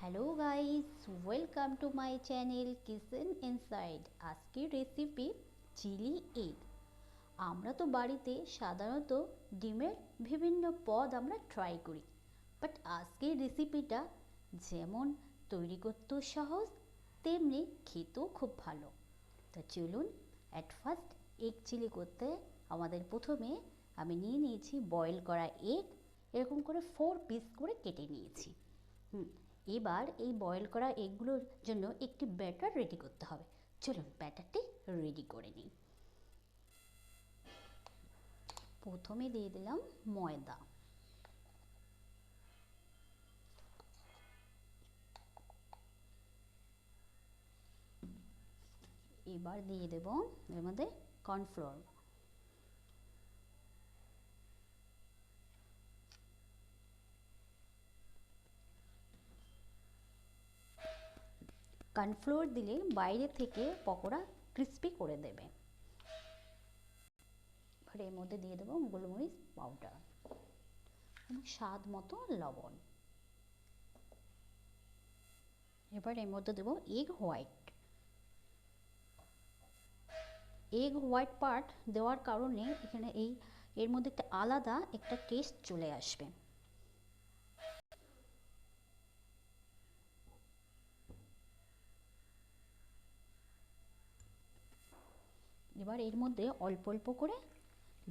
Hello guys, welcome to my channel kitchen inside. আজকের recipe chilli egg. আমরা তো বাড়িতে সাধারণত ডিমের বিভিন্ন পদ আমরা ট্রাই করি, বাট আজকের রেসিপিটা যেমন তৈরি করতেও সহজ, তেমনি খেতেও খুব ভালো। তো চলুন, অ্যাট ফার্স্ট এগ চিলি করতে আমাদের প্রথমে আমি নিয়ে নিয়েছি বয়েল করা এগ। এরকম করে 4 পিস করে কেটে নিয়েছি। এবার এই বয়েল করা এগগুলোর জন্য একটি ব্যাটার রেডি করতে হবে। চলুন ব্যাটারটি রেডি করে নিই। প্রথমে দিয়ে দিলাম ময়দা, এবার দিয়ে দেব এর মধ্যে কর্নফ্লোর, কর্নফ্লোর দিলে বাইরে থেকে পকোড়া ক্রিস্পি করে দেবে। এবার এর মধ্যে দিয়ে দেবো গোলমরিচ পাউডার এবং স্বাদ মতো লবণ। এবার এর মধ্যে দেবো egg white. Egg white part দেওয়ার কারণে এখানে এর মধ্যে একটা আলাদা একটা টেস্ট চলে আসবে। এবার এর মধ্যে অল্প অল্প করে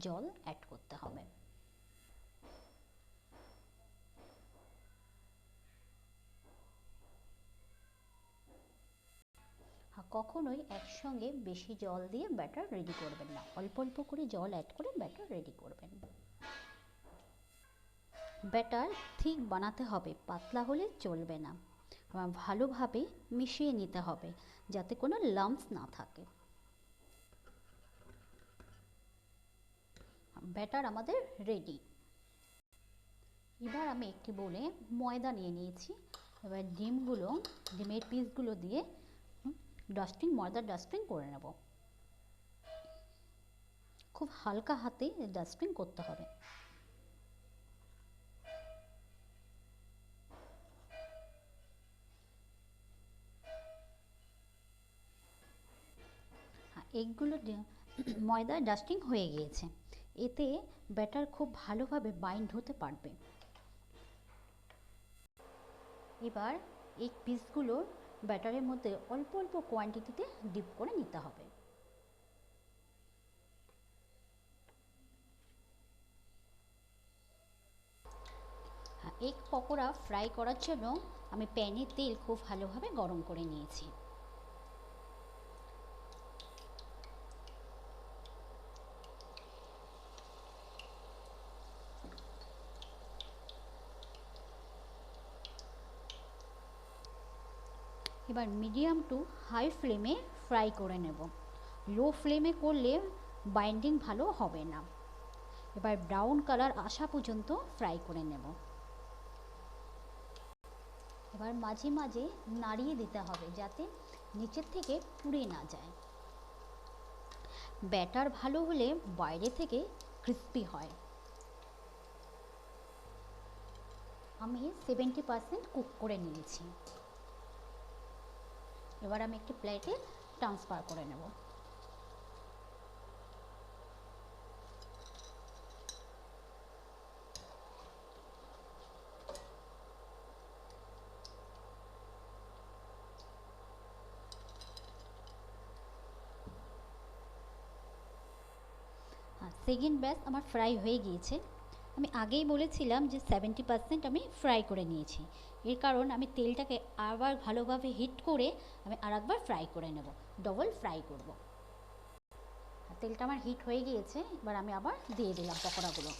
জল অ্যাড করতে হবে। কখনোই একসঙ্গে বেশি জল দিয়ে ব্যাটার রেডি করবেন না, অল্প অল্প করে জল অ্যাড করে ব্যাটার রেডি করবেন। ব্যাটার ঠিক বানাতে হবে, পাতলা হলে চলবে না। ভালোভাবে মিশিয়ে নিতে হবে যাতে কোনো লাম্পস না থাকে। ব্যাটার আমাদের রেডি। এবার আমি একটি বলে ময়দা নিয়ে নিয়েছি। এবার ডিমের পিসগুলো দিয়ে ময়দার ডাস্টিং করে নেব। খুব হালকা হাতে ডাস্টিং করতে হবে। এগুলো ময়দা ডাস্টিং হয়ে গিয়েছে, এতে ব্যাটার খুব ভালোভাবে বাইন্ড হতে পারবে। এবার এই পিসগুলো ব্যাটারের মধ্যে অল্প অল্প কোয়ান্টিটিতে ডিপ করে নিতে হবে। এগ পকোড়া ফ্রাই করার জন্য আমি প্যানে তেল খুব ভালোভাবে গরম করে নিয়েছি। এবার মিডিয়াম টু হাই ফ্লেমে ফ্রাই করে নেব। লো ফ্লেমে করলে বাইন্ডিং ভালো হবে না। এবার ব্রাউন কালার আসা পর্যন্ত ফ্রাই করে নেব। এবার মাঝে মাঝে নাড়িয়ে দিতে হবে যাতে নিচের থেকে পুড়ে না যায়। ব্যাটার ভালো হলে বাইরে থেকে ক্রিস্পি হয়। আমি 70% কুক করে নিয়েছি। এবার আমি একটি প্লেটে ট্রান্সফার করে নেব। সেকেন্ড ব্যাচ আমার ফ্রাই হয়ে গিয়েছে। আমি আগেই বলেছিলাম যে 70% আমি ফ্রাই করে নিয়েছি। এর কারণ আমি তেলটাকে আবার ভালোভাবে হিট করে আমি আরেকবার ফ্রাই করে নেব, ডবল ফ্রাই করব। তেলটা আমার হিট হয়ে গিয়েছে, এবার আমি আবার দিয়ে দিলাম পকোড়াগুলো।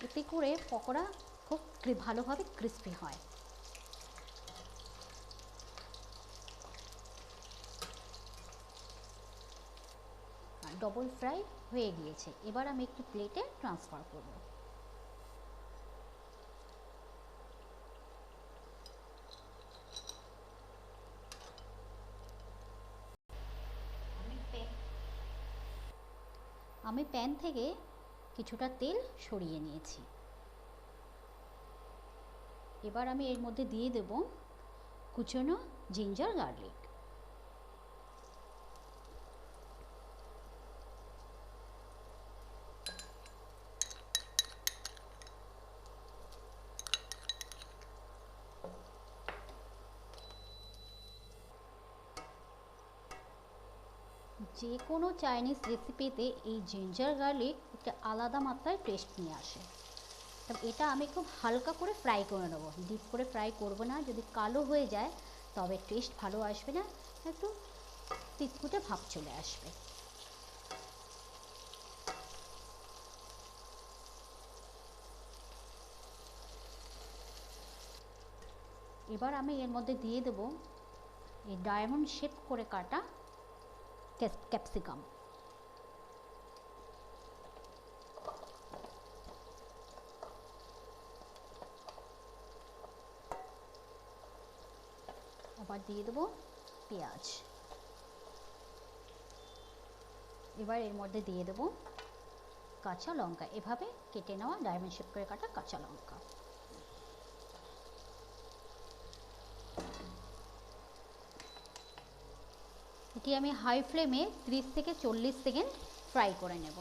এতে করে পকোড়া খুব ভালোভাবে ক্রিস্পি হয়। ডবল ফ্রাই হয়ে গিয়েছে, এবার আমি একটি প্লেটে ট্রান্সফার করব। আমি প্যান থেকে কিছুটা তেল সরিয়ে নিয়েছি। এবার আমি এর মধ্যে দিয়ে দেব কুচনো জিঞ্জার গার্লিক। যে কোনো চাইনিজ রেসিপিতে এই জিঞ্জার গার্লিক একটা আলাদা মাত্রায় টেস্ট নিয়ে আসে। তবে এটা আমি খুব হালকা করে ফ্রাই করে নেবো, ডিপ করে ফ্রাই করব না। যদি কালো হয়ে যায় তবে টেস্ট ভালো আসবে না, একটু তিতকুটে ভাব চলে আসবে। এবার আমি এর মধ্যে দিয়ে দেব এই ডায়মন্ড শেপ করে কাটা ক্যাপসিকাম। আবার দিয়ে দেব পেঁয়াজ। এবার এর মধ্যে দিয়ে দেব কাঁচা লঙ্কা, এভাবে কেটে নেওয়া ডায়মন্ড শেপ করে কাটা কাঁচা লঙ্কা। এটি আমি হাই ফ্লেমে 30 থেকে 40 সেকেন্ড ফ্রাই করে নেব।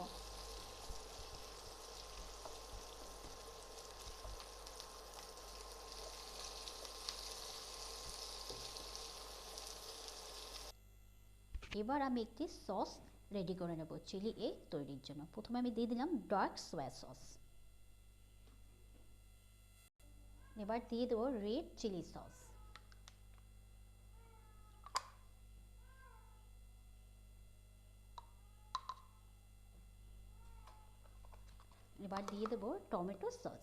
এবার আমি একটি সস রেডি করে নেব চিলি এগ তৈরির জন্য। প্রথমে আমি দিয়ে দিলাম ডার্ক সয়া সস। এবার দিয়ে দেবো রেড চিলি সস। এবার দিয়ে দেবো টমেটো সস।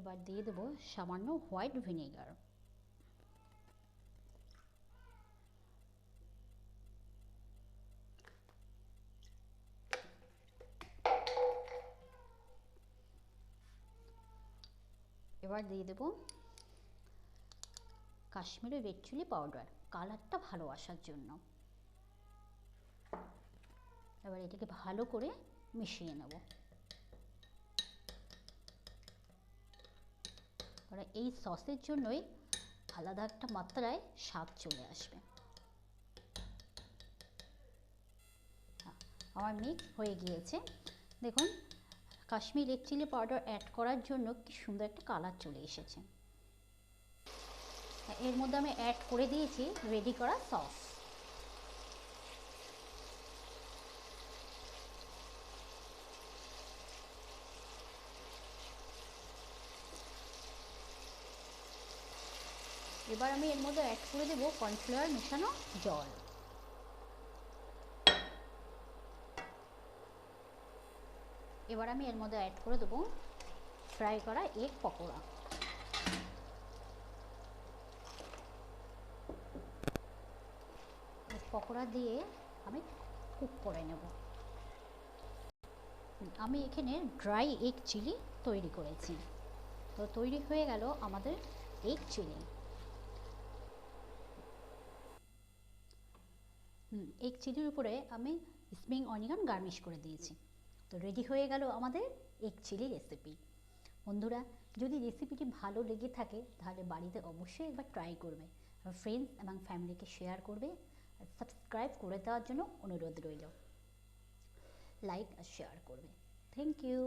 এবার দিয়ে দেবো সামান্য হোয়াইট ভিনেগার। এবার দিয়ে দেবো কাশ্মীরি রেড চিলি পাউডার, কালারটা ভালো আসার জন্য। এবার এটাকে ভালো করে মিশিয়ে নেব। এই সসের জন্যই আলাদা একটা মাত্রায় স্বাদ চলে আসবে। আমার মিক্স হয়ে গিয়েছে। দেখুন Kashmiri red chilli powder add করার জন্য কি সুন্দর একটা কালার চলে এসেছে। এর মধ্যে আমি অ্যাড করে দিয়েছি রেডি করা সস। এবার আমি এর মধ্যে অ্যাড করে দেবো কর্নফ্লাওয়ার মেশানো জল। এবার আমি এর মধ্যে অ্যাড করে দেবো ফ্রাই করা এগ পকোড়া। পকোড়া দিয়ে আমি কুক করে নেব। আমি এখানে ড্রাই এগ চিলি তৈরি করেছি। তো তৈরি হয়ে গেল আমাদের এগ চিলি। এগ চিলির উপরে আমি স্প্রিং অনিয়ন গার্নিশ করে দিয়েছি। তো রেডি হয়ে গেল আমাদের এগ চিলি রেসিপি। বন্ধুরা, যদি রেসিপিটি ভালো লেগে থাকে তাহলে বাড়িতে অবশ্যই একবার ট্রাই করবে, আর ফ্রেন্ডস এবং ফ্যামিলিকে শেয়ার করবে, আর সাবস্ক্রাইব করে দেওয়ার জন্য অনুরোধ রইল। লাইক আর শেয়ার করবে। Thank you.